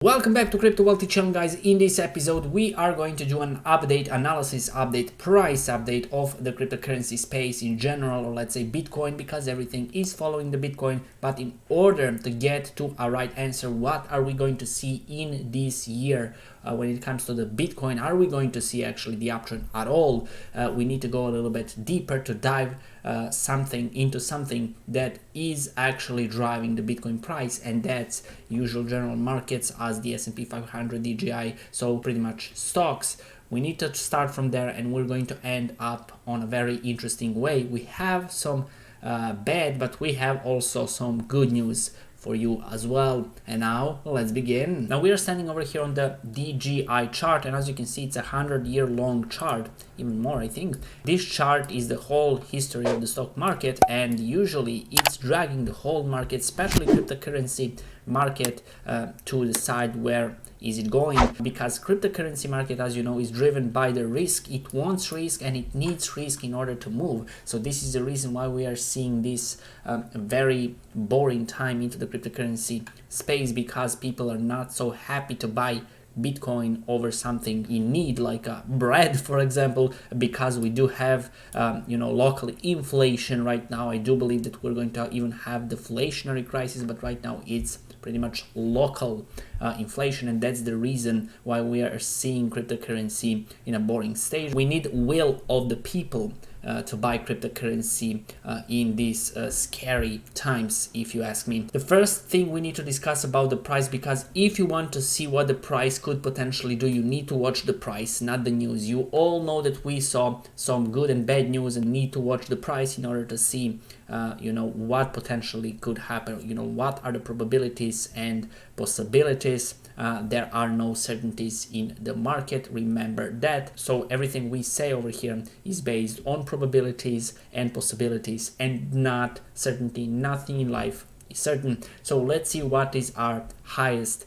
Welcome back to Crypto Wealthy Channel, guys. In this episode we are going to do an update, analysis update, price update of the cryptocurrency space in general, or let's say Bitcoin, because everything is following the Bitcoin. But in order to get to a right answer, what are we going to see in this year when it comes to the Bitcoin? Are we going to see actually the uptrend at all? We need to go a little bit deeper to dive into something that is actually driving the Bitcoin price, and that's usual general markets as the S&P 500, DJI, so pretty much stocks. We need to start from there, and we're going to end up on a very interesting way. We have some bad, but we have also some good news for you as well. And now let's begin. Now we are standing over here on the DJI chart, and as you can see, it's a 100-year long chart, even more I think. This chart is the whole history of the stock market, and usually it's dragging the whole market, especially cryptocurrency market, to the side where is it going, because cryptocurrency market, as you know, is driven by the risk. It wants risk and it needs risk in order to move. So this is the reason why we are seeing this very boring time into the cryptocurrency space, because people are not so happy to buy Bitcoin over something in need, like bread, for example, because we do have local inflation right now. I do believe that we're going to even have deflationary crisis, but right now it's pretty much local inflation, and that's the reason why we are seeing cryptocurrency in a boring stage. We need will of the people to buy cryptocurrency in these scary times, if you ask me. The first thing we need to discuss about the price, because if you want to see what the price could potentially do, you need to watch the price, not the news. You all know that we saw some good and bad news, and need to watch the price in order to see what potentially could happen, what are the probabilities and possibilities. There are no certainties in the market, remember that. So everything we say over here is based on probabilities and possibilities, and not certainty. Nothing in life is certain. So let's see what is our highest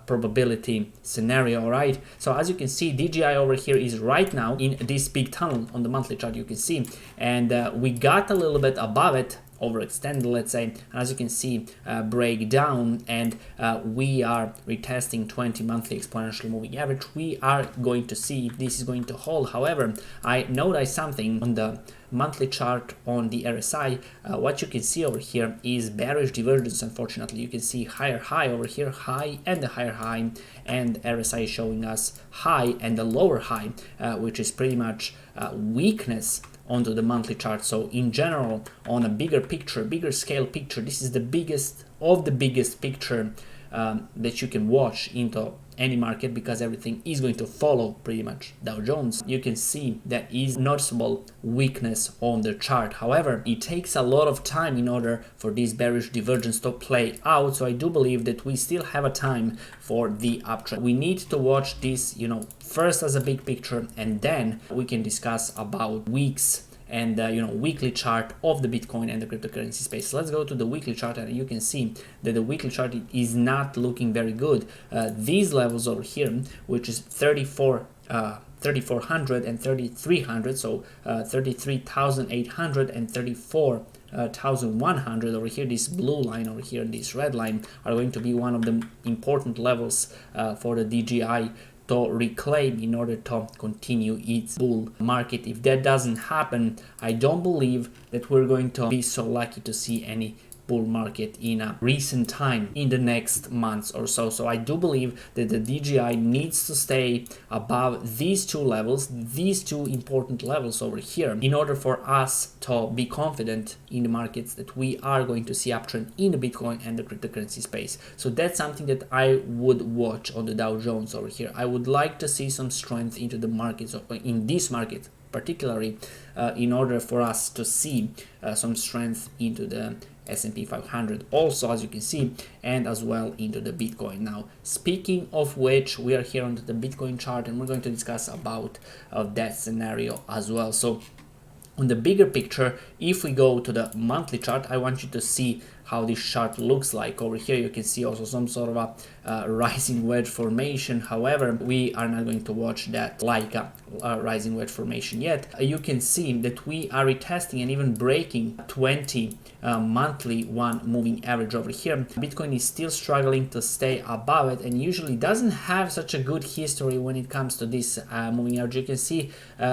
probability scenario. Right, so as you can see, DJI over here is right now in this big tunnel on the monthly chart, you can see, and we got a little bit above it, overextended, let's say, and as you can see, break down, and we are retesting 20 monthly exponential moving average. We are going to see if this is going to hold. However, I noticed something on the monthly chart on the RSI. What you can see over here is bearish divergence. Unfortunately, you can see higher high over here, high and the higher high, and RSI is showing us high and the lower high, which is pretty much weakness onto the monthly chart. So in general, on a bigger picture, bigger scale picture, this is the biggest of the biggest picture that you can watch into any market, because everything is going to follow pretty much Dow Jones. You can see that is noticeable weakness on the chart. However, it takes a lot of time in order for this bearish divergence to play out. So I do believe that we still have a time for the uptrend. We need to watch this, first as a big picture, and then we can discuss about weeks and weekly chart of the Bitcoin and the cryptocurrency space. So let's go to the weekly chart, and you can see that the weekly chart is not looking very good. These levels over here, which is 3,400 and 3,300, so 33,800 and 34,100 over here, this blue line over here, this red line, are going to be one of the important levels for the DJI to reclaim in order to continue its bull market. If that doesn't happen, I don't believe that we're going to be so lucky to see any bull market in a recent time in the next months or so. So I do believe that the DJI needs to stay above these two levels, these two important levels over here, in order for us to be confident in the markets that we are going to see uptrend in the Bitcoin and the cryptocurrency space. So that's something that I would watch on the Dow Jones over here. I would like to see some strength into the markets, in this market particularly, in order for us to see some strength into the S&P 500 also, as you can see, and as well into the Bitcoin. Now, speaking of which, we are here on the Bitcoin chart, and we're going to discuss about that scenario as well. So On the bigger picture, if we go to the monthly chart, I want you to see how this chart looks like. Over here you can see also some sort of a rising wedge formation. However, we are not going to watch that like a rising wedge formation yet. You can see that we are retesting and even breaking 20 monthly one moving average over here. Bitcoin is still struggling to stay above it and usually doesn't have such a good history when it comes to this moving average. You can see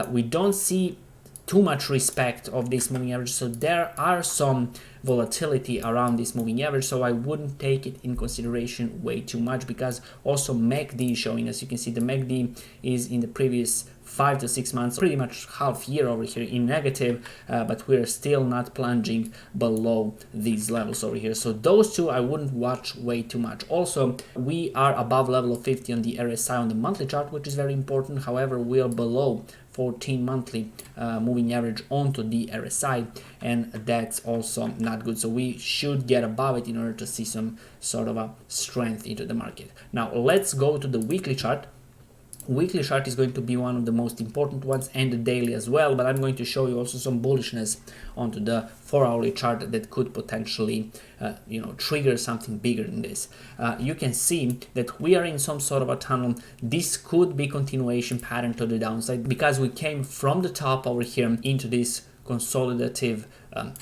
we don't see too much respect of this moving average, so there are some volatility around this moving average, so I wouldn't take it in consideration way too much, because also MACD is showing, as you can see, the MACD is in the previous 5 to 6 months, pretty much half year over here in negative, but we're still not plunging below these levels over here. So those two I wouldn't watch way too much. Also, we are above level of 50 on the RSI on the monthly chart, which is very important. However, we are below 14 monthly moving average onto the RSI, and that's also not good. So we should get above it in order to see some sort of a strength into the market. Now let's go to the weekly chart. Weekly chart is going to be one of the most important ones, and the daily as well, but I'm going to show you also some bullishness onto the 4-hourly chart that could potentially trigger something bigger than this. You can see that we are in some sort of a tunnel. This could be continuation pattern to the downside, because we came from the top over here into this consolidative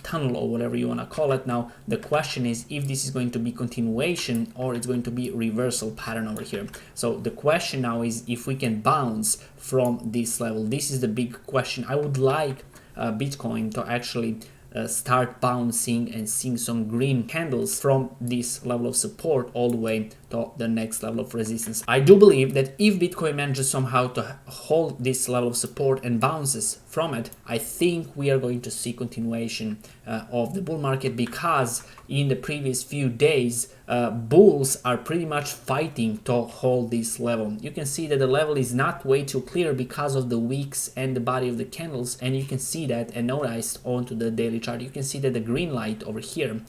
tunnel, or whatever you want to call it. Now the question is if this is going to be continuation or it's going to be reversal pattern over here. So the question now is if we can bounce from this level. This is the big question. I would like Bitcoin to actually start bouncing and seeing some green candles from this level of support all the way to the next level of resistance. I do believe that if Bitcoin manages somehow to hold this level of support and bounces from it, I think we are going to see continuation of the bull market, because in the previous few days bulls are pretty much fighting to hold this level. You can see that the level is not way too clear because of the wicks and the body of the candles, and you can see that and noticed onto the daily chart. You can see that the green light over here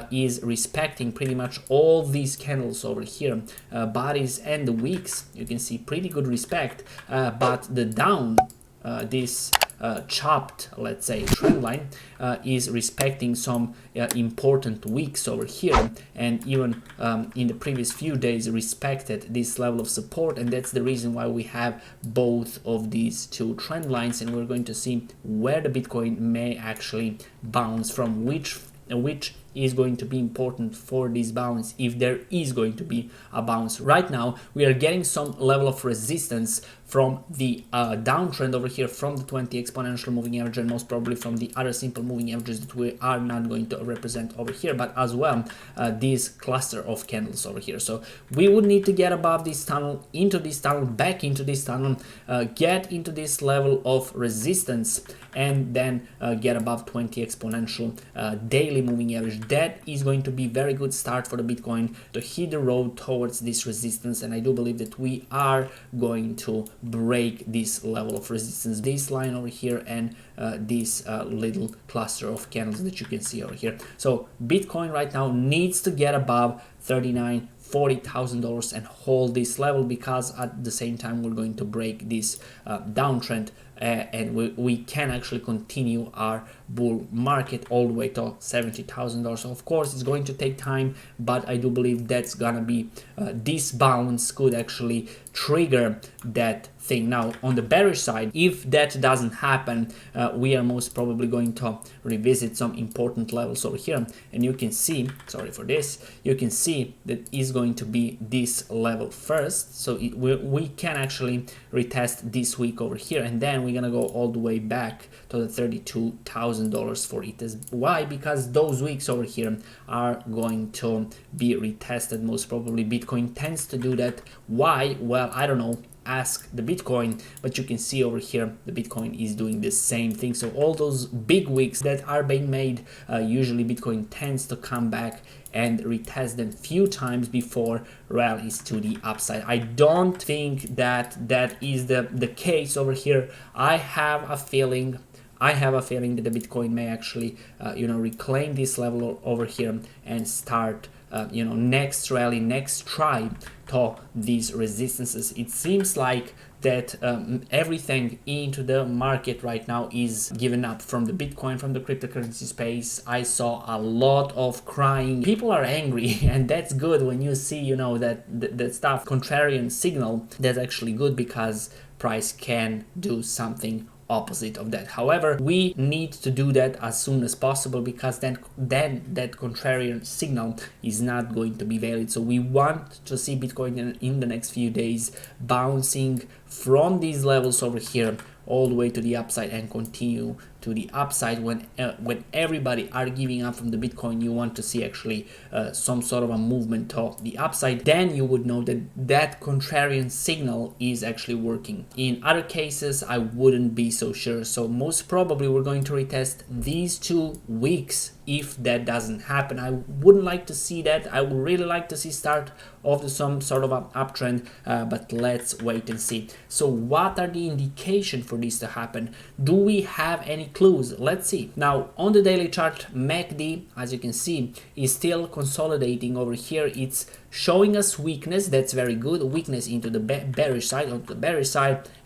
is respecting pretty much all these candles over here, bodies and the wicks. You can see pretty good respect, but the down, this chopped, let's say, trend line is respecting some important wicks over here, and even in the previous few days respected this level of support, and that's the reason why we have both of these two trend lines, and we're going to see where the Bitcoin may actually bounce from, which is going to be important for this bounce, if there is going to be a bounce. Right now we are getting some level of resistance from the downtrend over here, from the 20 exponential moving average, and most probably from the other simple moving averages that we are not going to represent over here, but as well this cluster of candles over here. So we would need to get above this tunnel, into this tunnel, back into this tunnel, get into this level of resistance, and then get above 20 exponential daily moving average. That is going to be very good start for the Bitcoin to hit the road towards this resistance, and I do believe that we are going to break this level of resistance, this line over here, and this little cluster of candles that you can see over here. So Bitcoin right now needs to get above $39,000-$40,000 and hold this level, because at the same time we're going to break this downtrend, and we can actually continue our bull market all the way to $70,000. So of course it's going to take time, but I do believe that's gonna be this bounce could actually trigger that thing. Now on the bearish side, if that doesn't happen, we are most probably going to revisit some important levels over here, and you can see, sorry for this, you can see that is going to be this level first. So we can actually retest this week over here, and then we're gonna go all the way back to the $32,000 for it. Why? Because those weeks over here are going to be retested most probably. Bitcoin tends to do that. Why? Well, I don't know, ask the Bitcoin, but you can see over here the Bitcoin is doing the same thing. So all those big wicks that are being made, usually Bitcoin tends to come back and retest them few times before rallies to the upside. I don't think that is the case over here. I have a feeling that the Bitcoin may actually reclaim this level over here and start next rally, next try to these resistances. It seems like that everything into the market right now is given up from the Bitcoin, from the cryptocurrency space. I saw a lot of crying. People are angry, and that's good when you see, that stuff, contrarian signal. That's actually good because price can do something opposite of that. However, we need to do that as soon as possible, because then that contrarian signal is not going to be valid. So we want to see Bitcoin in the next few days bouncing from these levels over here all the way to the upside and continue to the upside. When everybody are giving up from the Bitcoin, you want to see actually some sort of a movement to the upside. Then you would know that that contrarian signal is actually working. In other cases, I wouldn't be so sure. So most probably we're going to retest these 2 weeks. If that doesn't happen, I wouldn't like to see that. I would really like to see start of some sort of an uptrend, but let's wait and see. So what are the indications for this to happen? Do we have any clues? Let's see. Now on the daily chart, MACD, as you can see, is still consolidating over here. It's showing us weakness. That's very good. Weakness into the bearish side,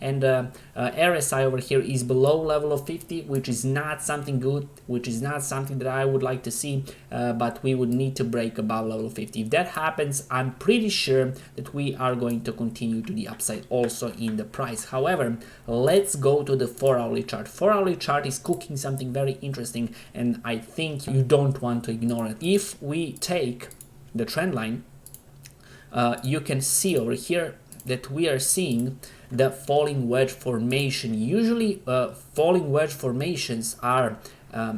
and RSI over here is below level of 50, which is not something good, which is not something that I would like to see, but we would need to break above level of 50. If that happens, I'm pretty sure that we are going to continue to the upside also in the price. However, let's go to the 4-hourly chart. 4-hourly chart is cooking something very interesting, and I think you don't want to ignore it. If we take the trend line, you can see over here that we are seeing the falling wedge formation. Usually falling wedge formations are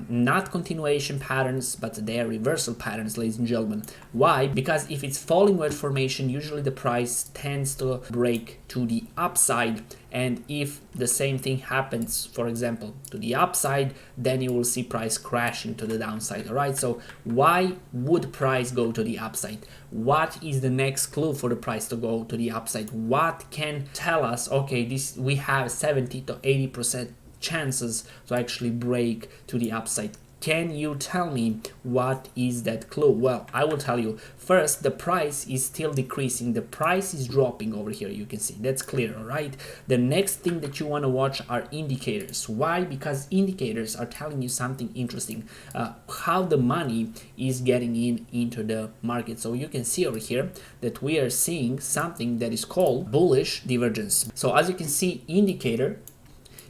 not continuation patterns, but they are reversal patterns, ladies and gentlemen. Why? Because if it's falling wedge formation, usually the price tends to break to the upside, and if the same thing happens, for example, to the upside, then you will see price crashing to the downside. All right, so why would price go to the upside? What is the next clue for the price to go to the upside? What can tell us, okay, this we have 70 to 80% chances to actually break to the upside? Can you tell me what is that clue? Well, I will tell you. First, the price is still decreasing. The price is dropping over here. You can see that's clear. All right. The next thing that you want to watch are indicators. Why? Because indicators are telling you something interesting. How the money is getting into the market. So you can see over here that we are seeing something that is called bullish divergence. So as you can see, indicator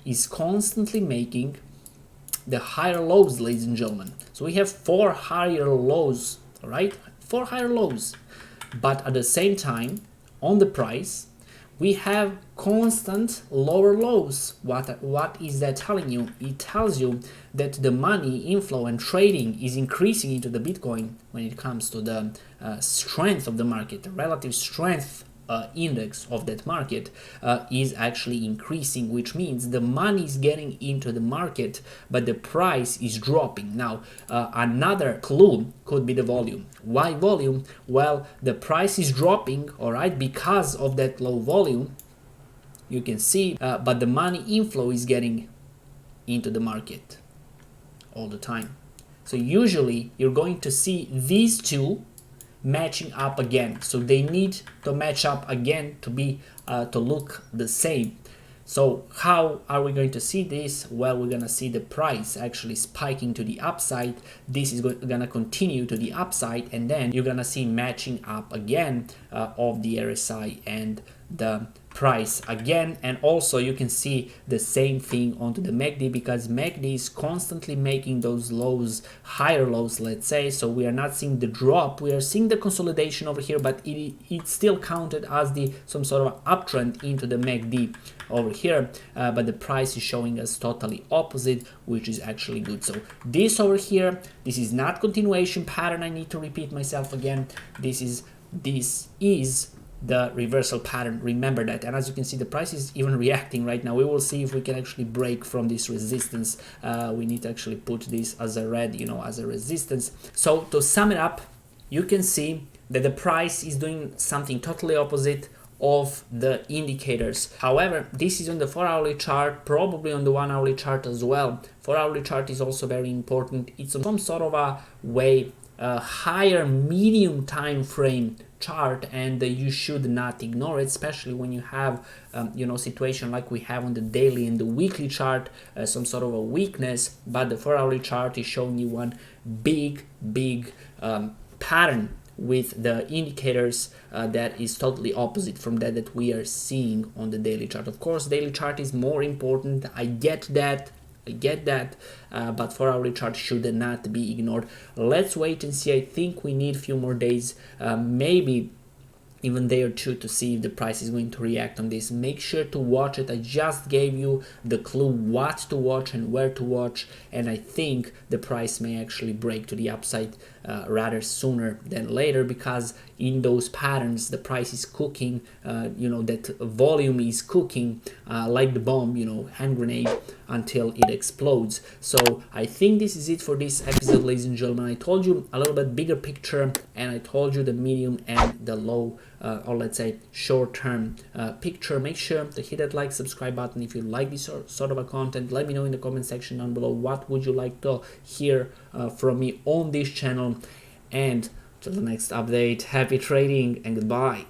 is constantly making the higher lows, ladies and gentlemen. So we have 4 higher lows, all right? 4 higher lows. But at the same time, on the price, we have constant lower lows. What is that telling you? It tells you that the money inflow and trading is increasing into the Bitcoin when it comes to the strength of the market, the relative strength index of that market is actually increasing, which means the money is getting into the market, but the price is dropping. Now, another clue could be the volume. Why volume? Well, the price is dropping, all right, because of that low volume, you can see, but the money inflow is getting into the market all the time. So usually you're going to see these two matching up again. So they need to match up again to be to look the same. So how are we going to see this? Well, we're gonna see the price actually spiking to the upside. This is gonna continue to the upside, and then you're gonna see matching up again of the RSI and the price again. And also you can see the same thing onto the MACD, because MACD is constantly making those lows, higher lows, let's say. So we are not seeing the drop, we are seeing the consolidation over here, but it's still counted as some sort of uptrend into the MACD over here, but the price is showing us totally opposite, which is actually good. So this over here, this is not continuation pattern. I need to repeat myself again. This is the reversal pattern. Remember that. And as you can see, the price is even reacting right now. We will see if we can actually break from this resistance. We need to actually put this as a red, as a resistance. So to sum it up, you can see that the price is doing something totally opposite of the indicators. However, this is on the 4-hourly chart, probably on the 1-hourly chart as well. 4-hourly chart is also very important. It's some sort of a way higher medium time frame chart, and you should not ignore it, especially when you have situation like we have on the daily and the weekly chart, some sort of a weakness, but the 4-hourly chart is showing you one big pattern with the indicators that is totally opposite from that we are seeing on the daily chart. Of course, daily chart is more important. I get that, but 4-hourly chart should not be ignored. Let's wait and see. I think we need a few more days, maybe even day or two, to see if the price is going to react on this. Make sure to watch it. I just gave you the clue what to watch and where to watch, and I think the price may actually break to the upside rather sooner than later, because in those patterns the price is cooking, that volume is cooking like the bomb, hand grenade, until it explodes. So I think this is it for this episode, ladies and gentlemen. I told you a little bit bigger picture, and I told you the medium and the low, or let's say short-term picture. Make sure to hit that like, subscribe button if you like this sort of a content. Let me know in the comment section down below what would you like to hear from me on this channel. And till the next update, happy trading and goodbye.